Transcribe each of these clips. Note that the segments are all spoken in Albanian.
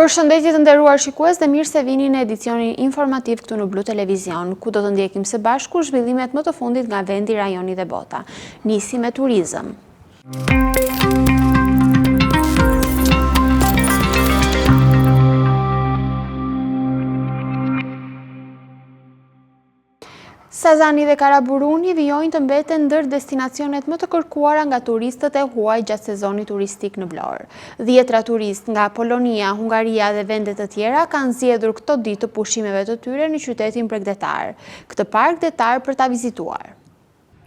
Përshëndetje të nderuar shikues dhe mirë se vini në edicionin informativ këtu në Blu Televizion, ku do të ndjekim së bashku zhvillimet më të fundit nga vendi, rajoni dhe bota. Nisi me turizëm. Sazani dhe Karaburuni vijojnë të mbeten ndër destinacionet më të kërkuara nga turistët e huaj gjatë sezonit turistik në Vlorë. Dhjetra turistë nga Polonia, Hungaria dhe vende të tjera kanë zgjedhur këto ditë të pushimeve të tyre në qytetin bregdetar, këtë park detar për ta vizituar.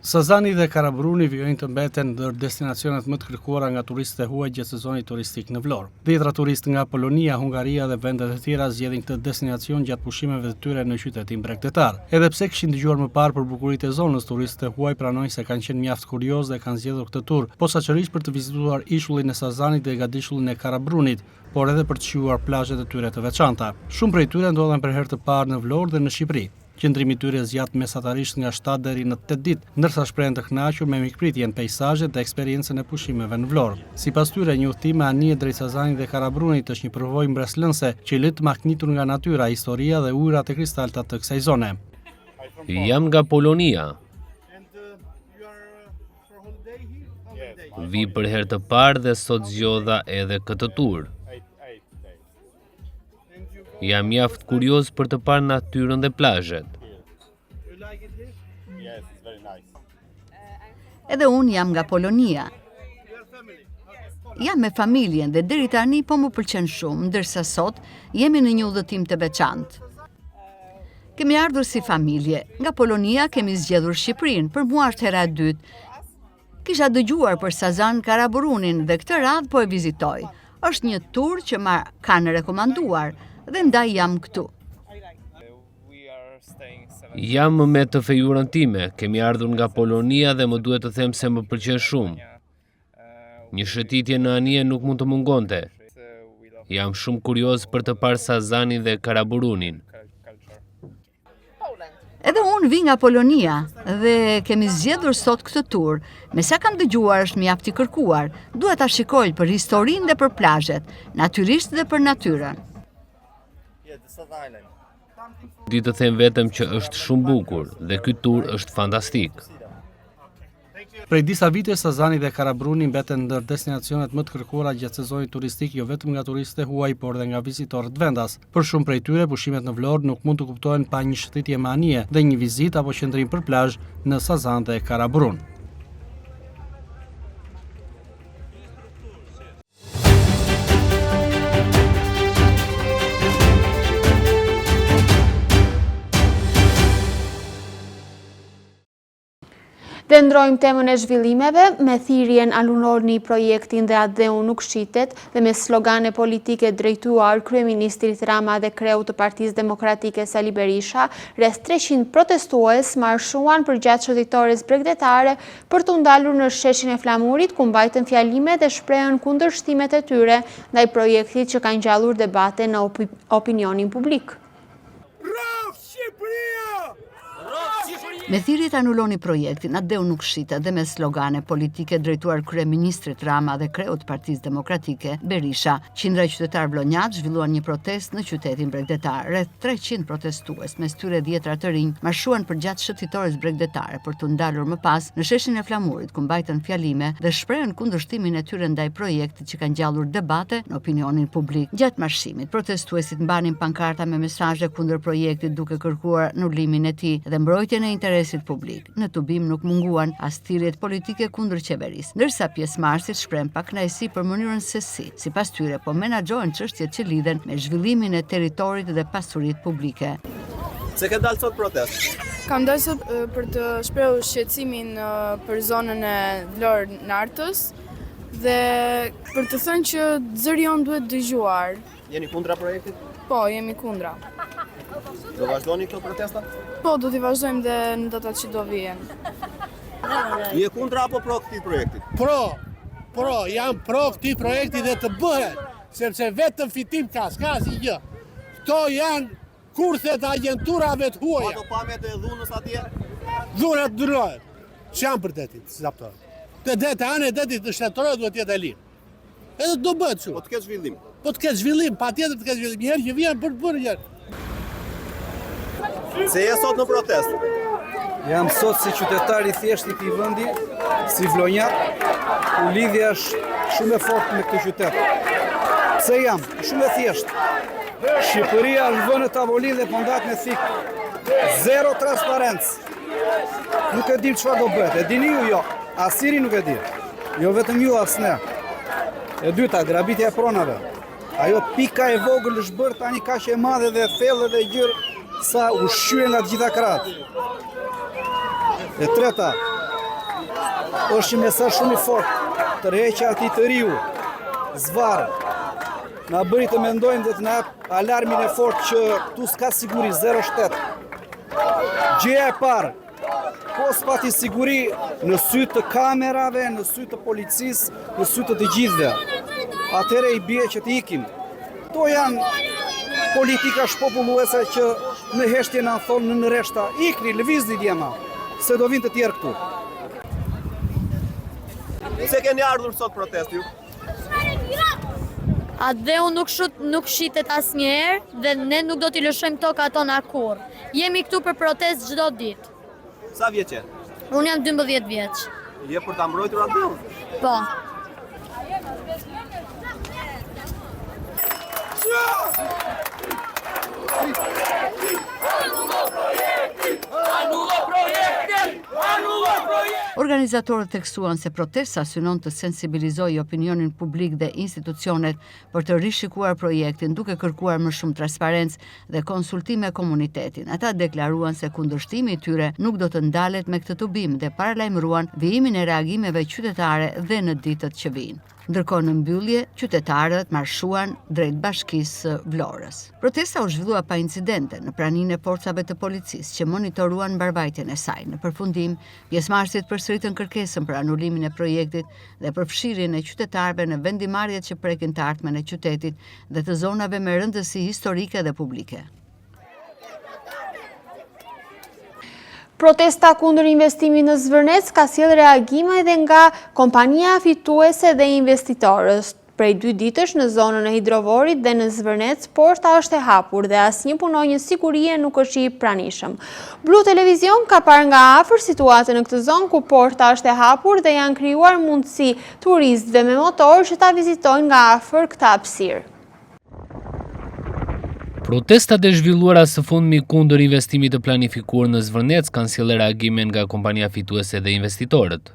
Sazani dhe Karaburuni vijojnë të mbeten ndër destinacionet më të kërkuara nga turistët e huaj gjatë sezonit turistik në Vlorë. Dhjetra turistë nga Polonia, Hungaria dhe vende të tjera zgjedhin këtë destinacion gjatë pushimeve të tyre në qytetin bregdetar. Edhe pse kishin dëgjuar më parë për bukuritë e zonës, turistët e huaj pranojnë se kanë qenë mjaft kurioz dhe kanë zgjedhur këtë tur, posaçërisht për të vizituar ishullin e Sazanit dhe gadishullin e Karaburunit, por edhe për të qiuar plazhet e tyre të veçanta. Shumë prej tyre ndodhen për herë të parë në Vlorë dhe në Shqipëri. Qëndrimi i tyre zgjat mesatarisht nga 7 deri në 8 ditë, ndërsa shprehen të kënaqur me mikpritjen, peizazhet dhe eksperiencën e pushimeve në Vlorë. Sipas tyre, një udhtim me anije drejt Sazanit dhe Karaburunit është një përvojë mbreslënse që i lë të mahnitur nga natyra, historia dhe ujërat e kristalta të kësaj zone. Jam nga Polonia. Vi për herë të parë dhe sot zgjodha edhe këtë tur. Jam mjaft kurioz për të parë natyrën dhe plazhet. Edhe unë jam nga Polonia. Jam me familjen dhe deri tani po më pëlqen shumë, ndërsa sot jemi në një udhëtim të veçantë. Kemi ardhur si familje. Nga Polonia kemi zgjedhur Shqipërinë, për mua është hera e dytë. Kisha dëgjuar për Sazan Karaburunin dhe këtë radhë po e vizitoj. Është një tur që ma kanë rekomanduar dhe ndaj jam këtu. Jam me të fejurën time, kemi ardhur nga Polonia dhe më duhet të them se më pëlqen shumë. Një shëtitje në anije nuk mund të mungonte. Jam shumë kurioz për të parë Sazanin dhe Karaburunin. Edhe unë vi nga Polonia dhe kemi zgjedhur sot këtë tur. Me sa kam dëgjuar është mjaft i kërkuar. Duhet ta shikoj për historinë dhe për plazhet, natyrisht dhe për natyrën. Di të them vetëm që është shumë bukur dhe ky tur është fantastik. Prej disa vite, Sazani dhe Karaburuni mbeten ndër destinacionet më të kërkuara gjatë sezonit turistik, jo vetëm nga turistët e huaj, por dhe nga vizitorët vendas. Për shumë prej tyre, pushimet në Vlorë nuk mund të kuptohen pa një shëtitje me anije dhe një vizitë apo qendrim për plazh në Sazan dhe Karaburun. Dhe ndrojmë temën e zhvillimeve me thirrjen alunor një projektin dhe Adeu nuk shitet dhe me slogane politike drejtuar kryeministrit Rama dhe kreu të Partisë Demokratike Sali Berisha, rreth 300 protestues marshuan përgjatë çuditores bregdetare për të ndalur në sheshin e Flamurit, ku mbajtën fjalime dhe shprehën kundërshtimet e tyre ndaj projektit që ka ngjallur debate në opinionin publik. Me thirrjet anuloni projektin, Adeu nuk shitet dhe me slogane politike drejtuar kryeministrit Rama dhe kreut Partisë Demokratike Berisha, qindra qytetar vlonjat zhvilluan një protestë në qytetin bregdetar. Rreth 300 protestues, mes tyre dhjetra të rinj, marshuan përgjatë shëtitores bregdetare për të ndalur më pas në sheshin e Flamurit, ku mbajtën fjalime dhe shprehën kundërshtimin e tyre ndaj projektit që ka ngjallur debate në opinionin publik. Gjatë marshimit, protestuesit mbanin pankarta me mesazhe kundër projektit, duke kërkuar anulimin e tij dhe mbrojtjen e interesit publik. Në tubim nuk munguan as thirrjet politike kundër qeverisë, ndërsa pjesëmarrësit shprehen pakënaqësi për mënyrën se sipas tyre po menaxhohen çështjet që lidhen me zhvillimin e territorit dhe pasuritë publike. Se ke dalë sot protest? Kam dalë sot për të shprehur shqetësimin për zonën e Vlorë-Nartës dhe për të thënë që zëri jon duhet dëgjuar. Jeni kundra projektit? Po, jemi kundra. Do vazhdoni këto protesta? Po, do t'i vazhdojmë dhe në datat që do vijen. Je kundra apo pro këtij projektit? Pro, jam pro këtij projekti dhe të bëhet, sepse vetëm fitim ka, s'ka asgjë. Këto janë kurthet agenturave të huaja. Ato pamjet e dhunës atje? Dhunat ndryrohet. Ç'janë për detit, zaptor. Të detë anë detit të shtetëror duhet jetë e lirë. Edhe do bëhet kështu. Po të ketë zhvillim. po të ketë zhvillim, patjetër të ketë zhvillim, njerë që vjen për të bërë njerë. Se je sot në protest? Jam sot si qytetar i thjesht i këtij vendi, si vlonjak, ku lidhja është shumë e fortë me këtë qytet. Pse jam? Shumë e thjesht. Shqipëria është vënë në tavolinë dhe po ndat me thik. Zero transparencë. Nuk e dim çfarë do bëhet. E dini ju jo? Asiri nuk e di. Jo vetëm ju as ne. E dyta, grabitja e pronave. Ajo pika e vogël është bërë tani kaq e madhe dhe thellë dhe gjyrë sa u shqye nga të gjitha krahët. E treta, është një mesazh shumë i fortë, tërheqja e atij të riu, zvarr. Na bëri të mendojmë dhe të na jap alarmin e fortë që tu s'ka siguri, zero shtet. Gjëja e parë, po s'pati siguri në sy të kamerave, në sy të policisë, në sy të gjithëve. Atëre i bie që të ikim. To janë politika shpopulluese që në heshtje na thonë në rreshta, ikni, lëvizni djema, se do vinë të tjerë këtu. Se keni ardhur sot protest ju? Adheu nuk shitet asnjëherë dhe ne nuk do t'i lëshojmë tokat tona kurrë. Jemi këtu për protest çdo ditë. Sa vjeç je? Unë jam 12 vjeç. Je për ta mbrojtur Adheun? Po. Organizatorët theksuan se protesta synon të sensibilizojë opinionin publik dhe institucionet për të rishikuar projektin duke kërkuar më shumë transparencë dhe konsultime me komunitetin. Ata deklaruan se kundërshtimi i tyre nuk do të ndalet me këtë tubim dhe paralajmëruan vijimin e reagimeve qytetare dhe në ditët që vijnë. Ndërkohë në mbyllje, qytetarët marshuan drejt bashkisë së Vlorës. Protesta u zhvillua pa incidente në praninë e forcave të policisë që monitoruan mbarvajtjen e saj. Në përfundim, pjesëmarrësit përsëritën kërkesën për anulimin e projektit dhe përfshirjen e qytetarëve në vendimarrjet që prekin të ardhmen e qytetit dhe të zonave me rëndësi historike dhe publike. Protesta kundër investimit në Zvërnec ka sjellë reagime edhe nga kompania fituese dhe investitorës. Prej 2 ditësh në zonën e Hidrovorit dhe në Zvërnec, porta është e hapur dhe asnjë punonjë sigurie nuk është i pranishëm. Blu Televizion ka parë nga afër situatën në këtë zonë ku porta është e hapur dhe janë krijuar mundësi turistëve me motor që ta vizitojnë nga afër këtë hapësirë. Protestat e zhvilluara së fundmi kundër investimit të planifikuar në Zvërnec kanë sjellë reagime nga kompania fituese dhe investitorët.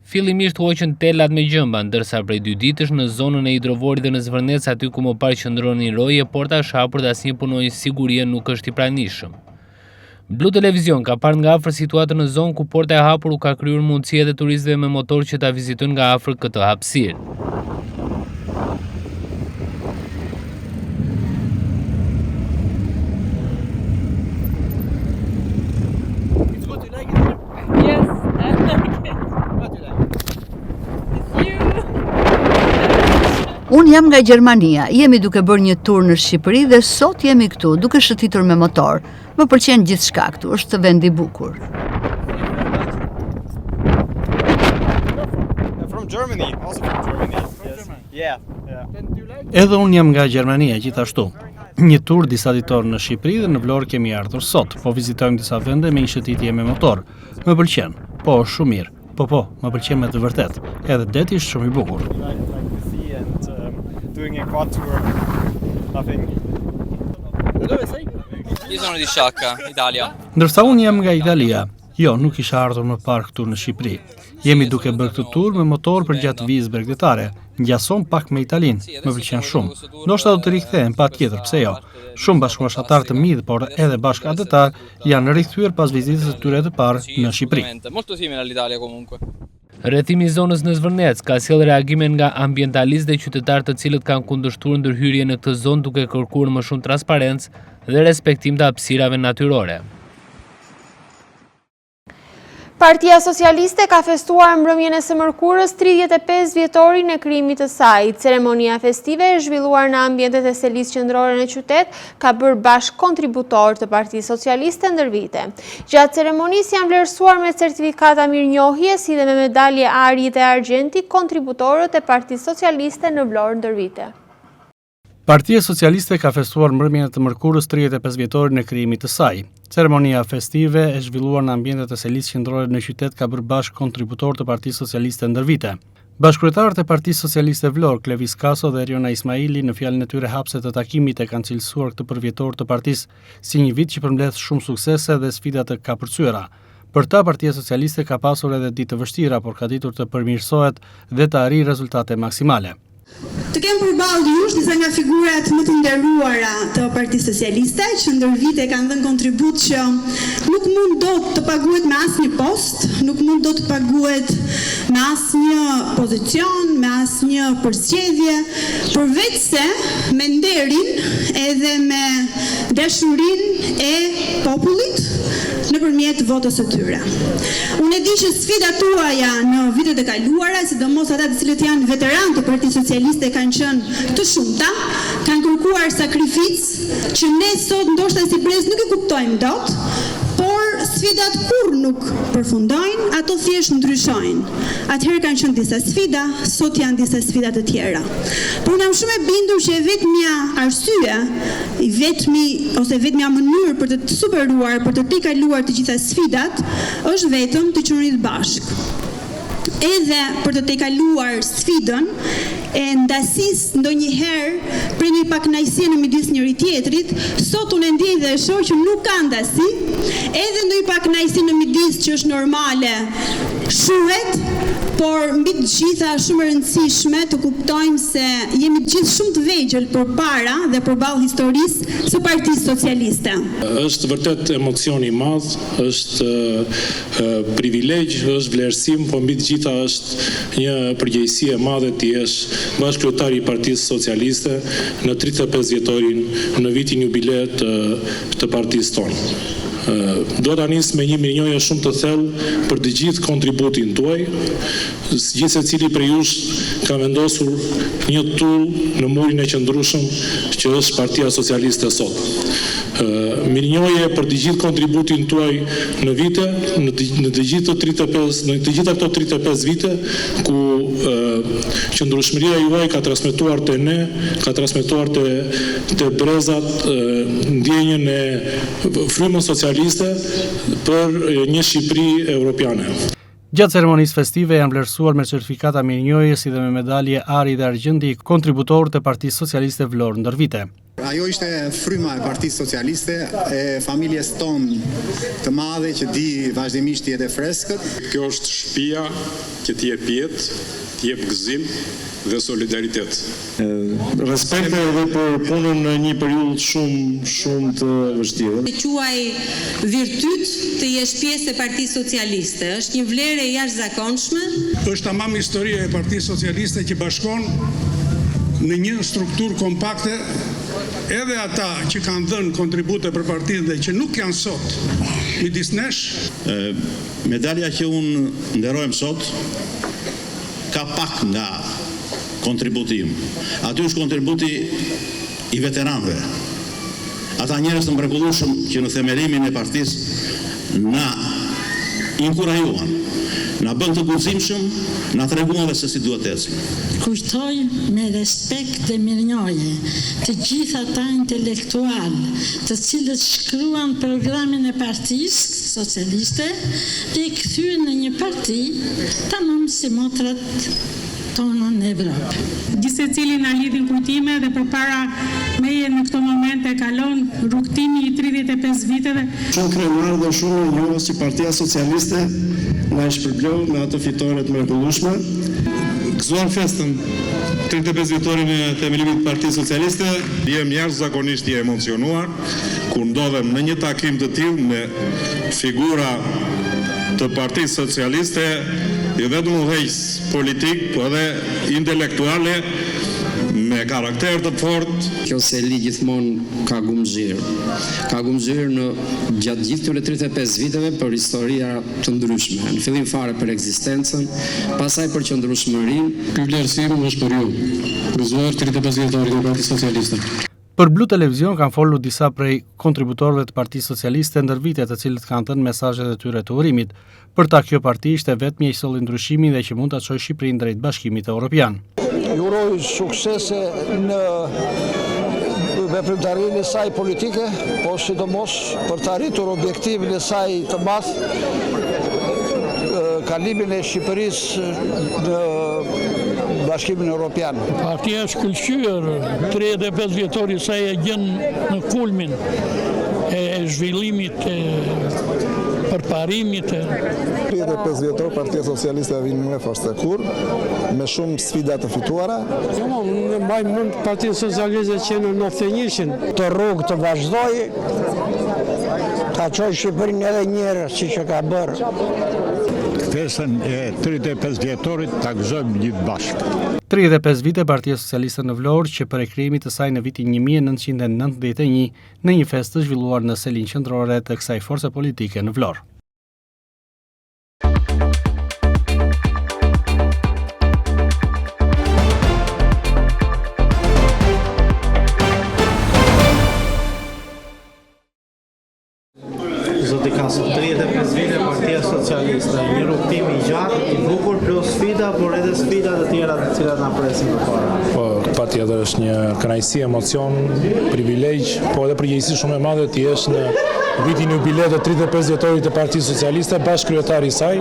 Fillimisht hoqën telat me gjëmba, ndërsa prej 2 ditësh në zonën e Hidrovorit dhe në Zvërnec, aty ku më parë qëndronin roje, porta është hapur dhe asnjë punonjë sigurie nuk është i pranishëm. Blu Televizion ka parë nga afër situatën në zonë ku porta e hapur u ka krijuar mundësi edhe turistëve me motor që ta vizitojnë nga afër këtë hapësirë. Unë jam nga Gjermania, jemi duke bërë një tur në Shqipëri dhe sot jemi këtu duke shëtitur me motor. Më pëlqen gjithçka këtu, është vend i bukur. Edhe unë jam nga Gjermania gjithashtu. Një tur disa ditor në Shqipëri dhe në Vlorë kemi ardhur sot, po vizitojmë disa vende me një shëtitje me motor. Më pëlqen, po është shumë mirë. Po, më pëlqen me të vërtet. Edhe deti është shumë i bukur. Io sono di Sciacca, Italia. Ndërsa unë jam nga Italia. Jo, nuk isha ardhur më parë këtu në Shqipëri. Jemi duke bërë këtë tur me motor për gjatë vizë bregdetare. Ngjason pak me Italinë, më pëlqen shumë. Ndoshta do të rikthehen patjetër, pse jo. Shumë bashkëmoshatar të mi, por edhe bashkëanëtar janë rikthyer pas vizitës së tyre të parë në Shqipëri. Molto simile all'Italia comunque. Rrethimi i zonës në Zvërnec ka sjellë reagime nga ambientalistë dhe qytetarë të cilët kanë kundërshtuar ndërhyrje në këtë zonë duke kërkuar më shumë transparencë dhe respektim të hapësirave natyrore. Partia Socialiste ka festuar mbrëmjen e së mërkurës 35 vjetorin e krijimit të saj. Ceremonia festive e zhvilluar në ambientet e selisë qendrore në qytet ka bërë bashkë kontributor të Partisë Socialiste ndër vite. Gjatë ceremonisë janë vlerësuar me certifikata mirënjohje si dhe me medalje ari dhe argjenti kontributorët e Partisë Socialiste në Vlorë ndër vite. Partia Socialiste ka festuar mbrëmjen e të mërkurës 35 vjetorin e krijimit të saj. Ceremonia festive e zhvilluar në ambientet e selisë qendrore në qytet ka bërë bashkë kontributor të Partisë Socialiste ndër vite. Bashkëkryetarët e Partisë Socialiste Vlorë, Klevis Kaso dhe Eriona Ismaili në fjalën e tyre hapse të takimit e kanë cilësuar këtë përvjetor të partisë si një vit që përmbledh shumë suksese dhe sfida të kapërcyera. Për ta, Partia Socialiste ka pasur edhe ditë të vështira, por ka ditur të përmirësohet dhe të arrijë rezultate maksimale. Të kemë përballë jush disa nga figurat më të nderuara të Partisë Socialiste, që ndër vite kanë dhënë kontribut që nuk mund dot të paguhet me asnjë post, nuk mund dot të paguhet me asnjë pozicion, me asnjë përzgjedhje, përveç se me nderin edhe me dashurinë e popullit nëpërmjet votës së tyre. Unë e di që sfidat tuaja në vitet e kaluara, sidomos ata të cilët janë veteranë të Partisë Socialiste, kanë qenë të shumta, kanë kërkuar sakrificë që ne sot ndoshta si brez nuk e kuptojmë dot, por sfidat kur nuk përfundojnë, ato thjesht ndryshojnë. Atëherë kanë qenë disa sfida, sot janë disa sfida të tjera. Por unë jam shumë e bindur që vetmja arsye, vetmja mënyrë për të superuar, për të tejkaluar të gjitha sfidat, është vetëm të qëndruar bashkë. Edhe për të tejkaluar sfidën e ndasisë ndonjëherë për një pakënaqësie në midis njëri tjetrit, sot unë ndjej dhe e shoh që nuk ka ndasi, edhe ndonjë pakënaqësi në midis që është normale shuhet, por mbi të gjitha shumë e rëndësishme të kuptojmë se jemi të gjithë shumë të vegjël përpara dhe përballë historisë së Partisë Socialiste. Është vërtet emocion i madh, është privilegj, është vlerësim, por mbi të gjitha është një përgjegjësi e madhe të jesh bashkëkryetar i Partisë Socialiste në 35 vjetorin në vitin jubileu të partisë tonë. Do ta nis me një mirënjohje shumë të thellë për të gjithë kontributin tuaj. Gjithë secili prej jush ka vendosur një tull në murin e qëndrueshëm që është Partia Socialiste sot. Mirënjohje për të gjithë kontributin tuaj në vite, në të gjitha këto 35 vite ku qëndrueshmëria juaj ka transmetuar te ne, ka transmetuar te brezat ndjenjën e frymën socialiste për një Shqipëri europiane. Gjatë ceremonisë festive janë vlerësuar me certifikata mirënjohje si dhe me medalje ari dhe argjendi kontributorët e Partisë Socialiste Vlorë ndër vite. Ajo ishte fryma e Partisë Socialiste, e familjes tonë të madhe që di vazhdimisht të jetë freskët. Kjo është shtëpia që të jep jetë, të jep gëzim dhe solidaritet. Respekt edhe për punën në një periudhë shumë të vështirë. Të quaj virtyt të jesh pjesë e Partisë Socialiste, është një vlerë e jashtëzakonshme. Është tamam historia e Partisë Socialiste që bashkon në një strukturë kompakte edhe ata që kanë dhënë kontribute për partinë dhe që nuk janë sot midis nesh. Medalja që unë nderojmë sot ka pak nga kontributi im. Aty është kontributi i veteranëve. Ata njerëz të mrekullueshëm që në themelimin e partisë na inkurajuan, na bën të guximshëm, na treguan se si duhet të ecim. Kujtoj me respekt dhe mirënjohje të gjithë ata intelektual të cilët shkruan programin e Partisë Socialiste dhe i kthyen në një parti tamam si motrat tona në Evropë. Gjithse cili na lidhin kujtime dhe përpara meje në këto momente kalon rrugtimi i 35 viteve. Shumë krenar dhe shumë e njohur si Partia Socialiste na shpërbleu me ato fitore të mrekullueshme. Gëzuar festën 35 vjetorin e themelimit të Partisë Socialiste, jem jashtëzakonisht i emocionuar kur ndodhem në një takim të tillë me figura të Partisë Socialiste, jo vetëm udhëheqës politik, por edhe intelektuale me karakter të fortë. Kjo seli gjithmonë ka gumzir. Ka gumzir në gjatë gjithë këtyre 35 viteve për historia të ndryshme. Në fillim fare për ekzistencën, pastaj për qëndrueshmërinë. Ky vlerësim është për ju. Gëzuar 35 vjetorin e Partisë Socialiste. Për Blu Televizion kanë folur disa prej kontributorëve të Partisë Socialiste ndër vite, të cilët kanë thënë mesazhet e tyre të urimit. Për ta, kjo parti ishte vetëm që solli ndryshimin dhe që mund ta çojë Shqipërinë drejt Bashkimit Evropian. Ju uroj suksese në veprimtarinë e saj politike, po sidomos për të arritur objektivin e saj të madh, kalimin e Shqipërisë në Bashkimin Evropian. Partia është shkëlqyer 35 vjetori sa e gjen në kulmin e zhvillimit përparimit. 35 vjetor Partia Socialiste vjen më fort se kur, me shumë sfida të fituara. Unë mbaj mend Partia Socialiste që në 91-shin të rrugë të vazhdoi, ta çojë Shqipërinë edhe një herë siç e ka bërë. Festën e 35 vjetorit ta gëzojmë gjithë bashkë. 35 vite Partia Socialiste në Vlorë që për e krijimit të saj në vitin 1991 në një festë të zhvilluar në selin qendrore të kësaj force politike në Vlorë. Zoti Kaso, 35 vite Partia Socialiste, një rrugtim i gjatë, i bukur, plus sfida, por edhe sfida të tjera të cilat na presin përpara. Po, patjetër është një kënaqësi, emocion, privilegj, po edhe përgjegjësi shumë e madhe të jesh në vitin jubileut të 35 vjetorit të Partisë Socialiste, bashkëkryetari i saj.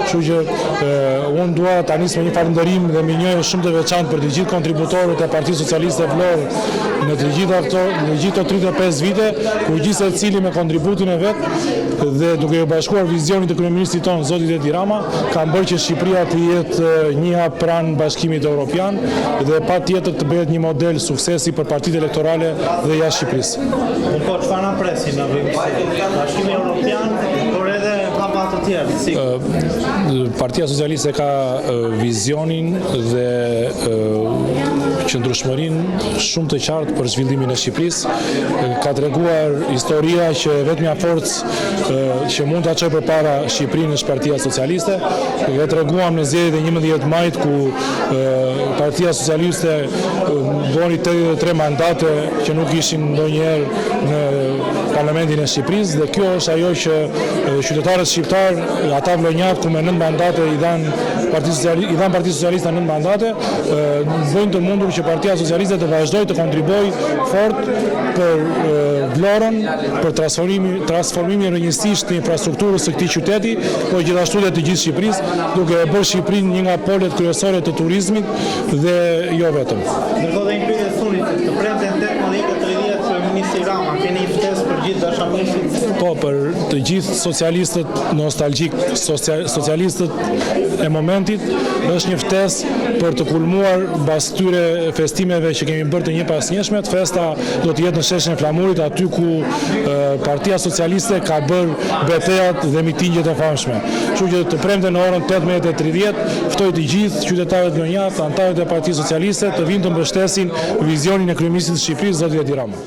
Kështu që unë dua ta nis me një falënderim dhe me një shumë të veçantë për të gjithë kontributorët e Partisë Socialiste Vlorë në të gjithë 35 vite, ku gjithë secili me kontributin e vet dhe duke u bashkuar vizionit të kryeministrit tonë zotit Edi Rama, ka bërë që Shqipëria të jetë një hap pranë Bashkimit Evropian dhe patjetër të bëhet një model suksesi për partitë elektorale dhe jashtë Shqipërisë. Po çfarë na presin në Bashkimi Evropian, por edhe hapa të tjerë? Partia Socialiste ka vizionin dhe qëndrueshmërinë shumë të qartë për zhvillimin e Shqipërisë. Ka treguar historia që vetmja forcë që mund ta çojë përpara Shqipërinë është Partia Socialiste. Dhe treguam në zgjedhjet e 11 majit ku Partia Socialiste boni 83 mandate që nuk ishin ndonjëherë në Parlamentin e Shqipërisë dhe kjo është ajo që qytetarët shqiptar, ata vlonjat ku me 9 mandate i dhanë Partisë Socialiste 9 mandate, bëjnë të mundur që Partia Socialiste të vazhdojë të kontribuojë fort për Vlorën, për transformimin rrënjësisht të infrastrukturës së këtij qyteti, por gjithashtu dhe të gjithë Shqipërisë, duke e bërë Shqipërinë një nga polet kryesore të turizmit dhe jo vetëm. Ndërkohë dhe një pyetje funit, të premten 18:30 kryeministri Rama, keni ftesë për gjithë dashamirësit? Po, për të gjithë socialistët nostalgjik, socialistët e momentit, është një ftesë për të kulmuar mbas këtyre festimeve që kemi bërë të njëpasnjëshme. Festa do të jetë në sheshin e Flamurit, aty ku Partia Socialiste ka bërë betejat dhe mitingjet e famshme. Kështu që të premten në orën 18:30 ftoj të gjithë qytetarët vlonjat, anëtarët e Partisë Socialiste të vinë të mbështesin vizionin e kryeministit të Shqipërisë zotit Edi Rama.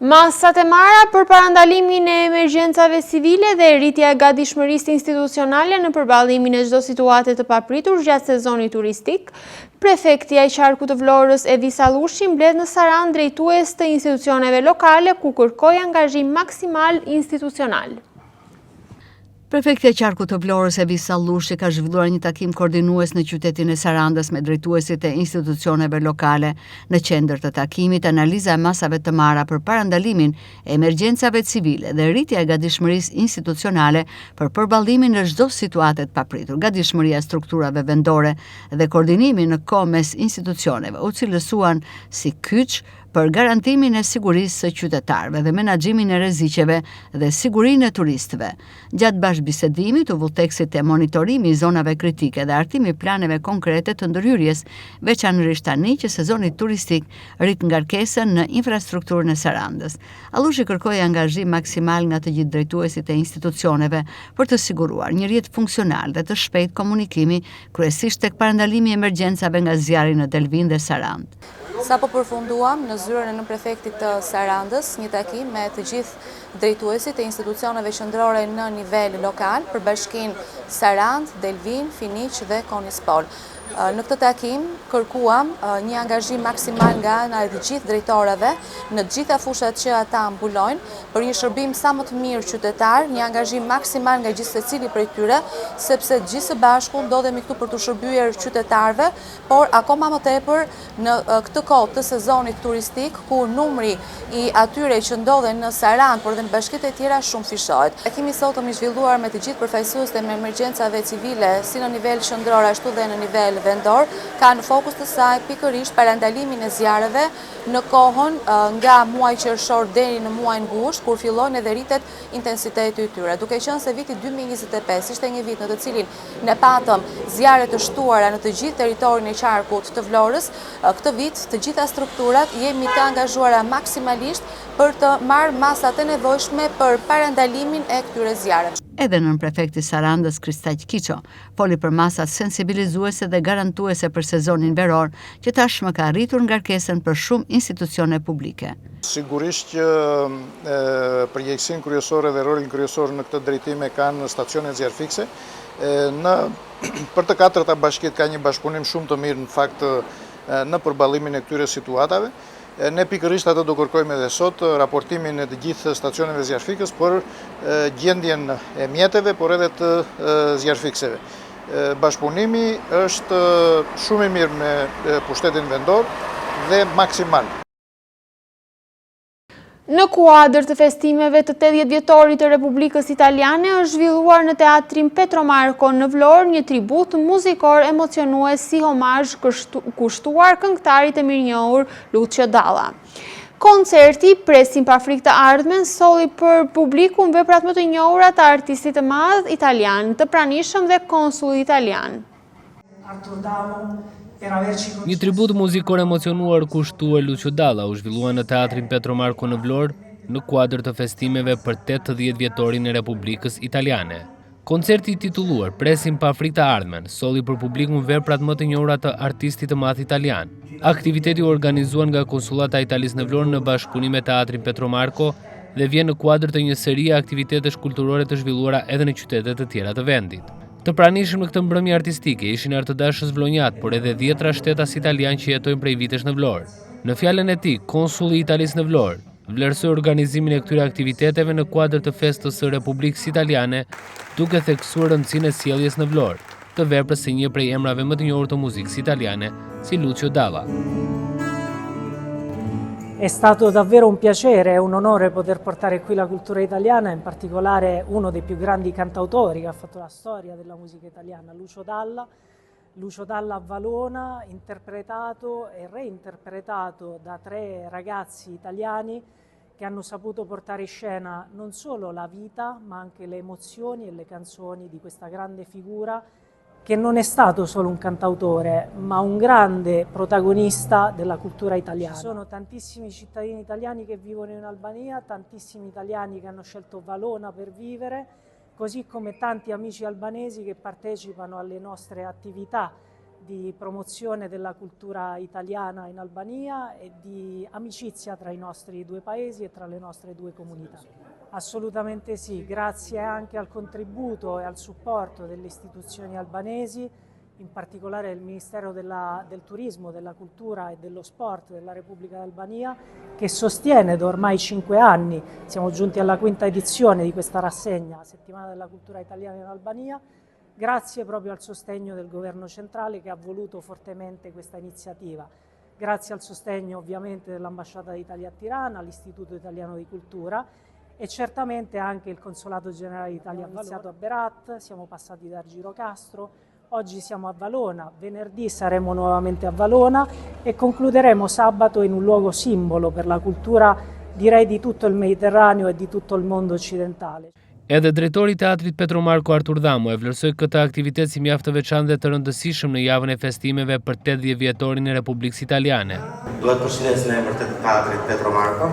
Masat e marra për parandalimin e emergjencave civile dhe rritja e gatishmërisë institucionale në përballimin e çdo situate të papritur gjatë sezonit turistik, prefektja i qarkut të Vlorës Evi Sallushi mbledh në Sarandë drejtues të institucioneve lokale ku kërkoi angazhim maksimal institucional. Prefektja e qarkut të Vlorës Evi Sallushi ka zhvilluar një takim koordinues në qytetin e Sarandës me drejtuesit e institucioneve lokale. Në qendër të takimit, analiza e masave të marra për parandalimin e emergjencave civile dhe rritja e gatishmërisë institucionale për përballimin në çdo situatet papritur. Gatishmëria e strukturave vendore dhe koordinimi në kohë mes institucioneve u cilësuan si kyç për garantimin e sigurisë së qytetarëve dhe menaxhimin e rreziqeve dhe sigurinë e turistëve. Gjatë bashkëbisedimit u vullteksit e monitorimi i zonave kritike dhe artimi planeve konkrete të ndërhyrjes, veçanërisht tani që sezoni turistik rrit ngarkesën në infrastrukturën e Sarandës. Allushi kërkoi angazhim maksimal nga të gjithë drejtuesit e institucioneve për të siguruar një rrjet funksional dhe të shpejtë komunikimi, kryesisht tek parandalimi i emergjencave nga zjarri në Delvin dhe Sarandë. Sa po përfunduam në zyrën e nënprefektit të Sarandës një takim me të gjithë drejtuesit e institucioneve qendrore në nivel lokal për bashkinë Sarandë, Delvin, Finiq dhe Konispol. Në këtë takim kërkuam një angazhim maksimal nga ana e të gjithë drejtorëve në të gjitha fushat që ata mbulojnë për një shërbim sa më të mirë qytetar, një angazhim maksimal nga gjithë secili prej tyre, sepse gjithë së bashku ndodhemi këtu për të shërbyer qytetarëve, por akoma më tepër në këtë kohë të sezonit turistik, ku numri i atyre që ndodhen në Sarandë, por dhe në bashkitë e tjera shumë fishohet. Takimi sot është zhvilluar me të gjithë përfaqësuesit e emergjencave civile, si në nivel qendror ashtu dhe në nivel vendor, ka në fokus të saj pikërisht parandalimin e zjarreve në kohën nga muaji qershor deri në muajin gusht, kur fillon edhe rritet intensiteti i tyre. Duke qenë se viti 2025 ishte një vit në të cilin ne patëm zjarre të shtuara në të gjithë territorin e qarkut të Vlorës, këtë vit të gjitha strukturat jemi të angazhuara maksimalisht për të marrë masat e nevojshme për parandalimin e këtyre zjarreve. Edhe nën prefekti Sarandës Kristaq Kiço foli për masat sensibilizuese dhe garantuese për sezonin veror, që tashmë ka arritur ngarkesën për shumë institucione publike. Sigurisht që përgjegjësinë kryesore dhe rolin kryesor në këtë drejtim e kanë stacionet zjarrfikse. Për të katërta bashkitë ka një bashkëpunim shumë të mirë në fakt në përballimin e këtyre situatave. Ne pikërisht atë do kërkojmë edhe sot, raportimin e të gjithë stacioneve zjarrfikës për gjendjen e mjeteve, por edhe të zjarrfikseve. Bashkëpunimi është shumë i mirë me pushtetin vendor dhe maksimal. Në kuadër të festimeve të 80 vjetorit të Republikës Italiane është zhvilluar në Teatrin Petro Marco në Vlorë një tribut muzikor emocionues si homazh kushtuar këngëtarit e mirënjohur Lucio Dalla. Koncerti Presim pa frikë të ardhmen solli për publikun veprat më të njohura të artistit të madh italian, të pranishëm dhe konsullit italian. Një tribut muzikor emocionuar kushtuar Lucio Dalla u zhvillua në Teatrin Petro Marco në Vlorë në kuadër të festimeve për 80 vjetorin e Republikës Italiane. Koncerti titulluar Presim pa frikë të ardhmen solli për publikun veprat më të njohura të artistit të madh italian. Aktiviteti u organizuan nga Konsullata e Italisë në Vlorë në bashkëpunim me Teatrin Petro Marco dhe vjen në kuadër të një serie aktivitetesh kulturore të zhvilluara edhe në qytete të tjera të vendit. Të pranishëm në këtë mbrëmje artistike ishin artëdashës vlonjat, por edhe 10 shtetas italian që jetojnë prej vitesh në Vlorë. Në fjalën e tij, konsulli i Italisë në Vlorë vlerësoi organizimin e këtyre aktiviteteve në kuadër të festës së Republikës Italiane, duke theksuar rëndësinë e sjelljes në Vlorë të veprës së një prej emrave më të njohur të muzikës italiane, si Lucio Dalla. È stato davvero un piacere e un onore poter portare qui la cultura italiana, in particolare uno dei più grandi cantautori che ha fatto la storia della musica italiana, Lucio Dalla. Lucio Dalla a Valona, interpretato e reinterpretato da 3 ragazzi italiani che hanno saputo portare in scena non solo la vita, ma anche le emozioni e le canzoni di questa grande figura che non è stato solo un cantautore, ma un grande protagonista della cultura italiana. Ci sono tantissimi cittadini italiani che vivono in Albania, tantissimi italiani che hanno scelto Valona per vivere, così come tanti amici albanesi che partecipano alle nostre attività di promozione della cultura italiana in Albania e di amicizia tra i nostri 2 paesi e tra le nostre 2 comunità. Assolutamente sì, grazie anche al contributo e al supporto delle istituzioni albanesi, in particolare del Ministero del Turismo, della Cultura e dello Sport della Repubblica d'Albania, che sostiene da ormai 5 anni, siamo giunti alla 5ª edizione di questa rassegna, Settimana della Cultura Italiana in Albania, grazie proprio al sostegno del governo centrale che ha voluto fortemente questa iniziativa. Grazie al sostegno ovviamente dell'Ambasciata d'Italia a Tirana, l'Istituto Italiano di Cultura e certamente anche il Consolato Generale d'Italia. Abbiamo iniziato a Berat, siamo passati da Girocastro, oggi siamo a Valona, venerdì saremo nuovamente a Valona e concluderemo sabato in un luogo simbolo per la cultura, direi, di tutto il Mediterraneo e di tutto il mondo occidentale. Edhe drejtori i Teatrit Petro Marco Artur Dhamo e vlerësoi këtë aktivitet si mjaft të veçantë dhe të rëndësishëm në javën e festimeve për 80 vjetorin e Republikës Italiane. Duhet përshëndes në emër të Teatrit Petro Marco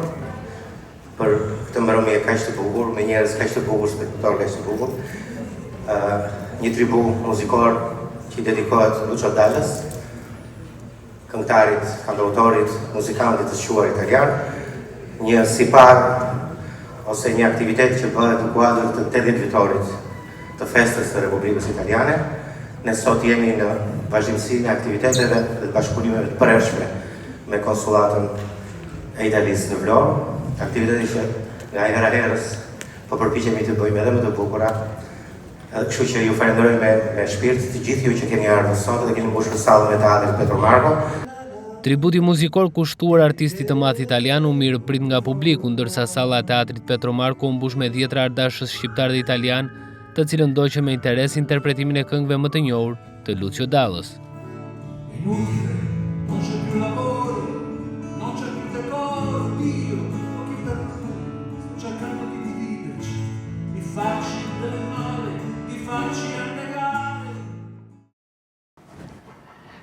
për këtë mbrëmje kaq të bukur, me njerëz kaq të bukur, spektator kaq të bukur. Një tribu muzikor që i dedikohet Lucio Dallës, këngëtarit, kantautorit, muzikantit të shuar italian, një sipar ose një aktivitet që bëhet në kuadër të 80 vjetorit të festës të Republikës Italiane, Ne sot jemi në vazhdimsi në aktiviteteve dhe bashkëpunimeve të përhershme me konsulatën e Italisë në Vlorë, aktivitete që nga hera herës po përpiqemi të bëjmë edhe më të bukura. Kështu që ju falenderoj me shpirt të gjithë ju që keni ardhur sot dhe keni mbushur sallën e teatrit Petro Marko. Tributi muzikor kushtuar artistit të madh italian u mirë prit nga publiku, ndërsa salla e teatrit Petro Marko u mbush me 10 ardashës shqiptar dhe italian, të cilën ndoqën me interes interpretimin e këngëve më të njohur të Lucio Dallës.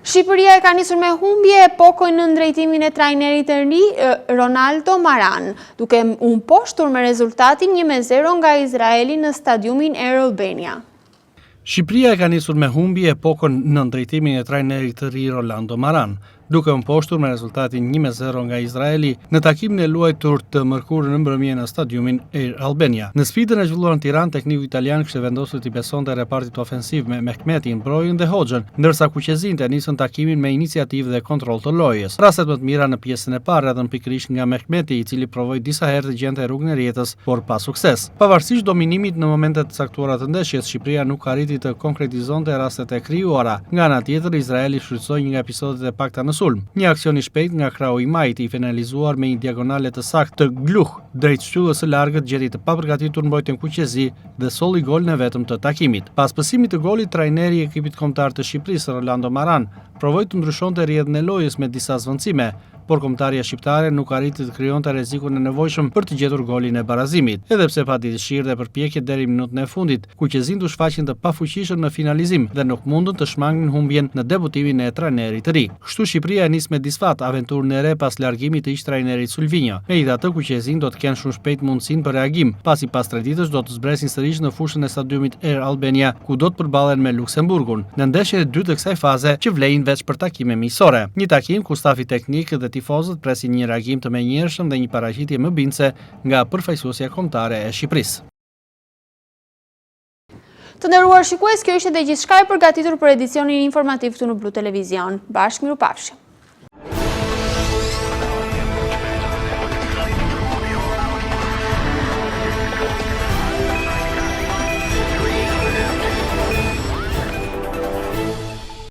Shqipëria e ka nisur me humbje epokën në drejtimin e trajnerit të ri Ronaldo Maran, duke u mposhtur me rezultatin 1-0 nga Izraeli në stadiumin Air Albania. Shqipëria e ka nisur me humbje epokën në drejtimin e trajnerit të ri Rolando Maran, duke u mposhtur me rezultatin 1-0 nga Izraeli në takimin e luajtur të mërkurë në mbrëmje në stadiumin Air Albania. Në sfidën e zhvilluar në Tiranë, tekniku italian kishte vendosur të besonte repartit ofensiv me Mehmetin, Brojën dhe Hoxhën, ndërsa kuqezinte nisën takimin me iniciativë dhe kontroll të lojës. Rastet më të mira në pjesën e parë edhe pikërisht nga Mehmeti, i cili provoi disa herë të gjente rrugën e rjetës, por pa sukses. Pavarësisht dominimit në momentet të caktuara të ndeshjes, Shqipëria nuk arriti të konkretizonte rastet e krijuara. Nga ana tjetër, Izraeli shfrytëzoi një nga episodet e pakta në sulm. Një aksion i shpejt nga krau i majt, i finalizuar me një diagonale të saktë të Gluh drejt shtyllës së largët, gjeti të papërgatitur mbrojtjen kuqezi dhe solli golin e vetëm të takimit. Pas pësimit të golit, trajneri i ekipit kombëtar të Shqipërisë, Rolando Maran, provoi të ndryshonte rrjedhën e lojës me disa zvendësime, por kombëtarja shqiptare nuk arriti të krijonte rrezikun e nevojshëm për të gjetur golin e barazimit. Edhe pse pati dëshirë dhe përpjekje deri në minutën e fundit, kuqezinjt u shfaqën të pafuqishëm në finalizim dhe nuk mundën të shmangnin humbjen në debutimin e trajnerit të ri. Kështu Shqipëria e nis me disfat aventurën e re pas largimit të ish trajnerit Sulvinjo. Megjithatë, kuqezinjt do të kenë shumë shpejt mundësinë për reagim, pasi pas 3 ditësh do të zbresin sërish në fushën e stadiumit Air Albania, ku do të përballen me Luksemburgun, në ndeshjen e dytë të kësaj faze që vlejnë veç për takime miqësore. Një takim ku stafi teknik dhe tifozët presin një reagim të menjëhershëm dhe një paraqitje më bindëse nga përfaqësuesja kombëtare e Shqipërisë. Të nderuar shikues, kjo ishte dhe gjithçka e përgatitur për edicionin informativ këtu në Blu Televizion. Bashkë mirupafshim.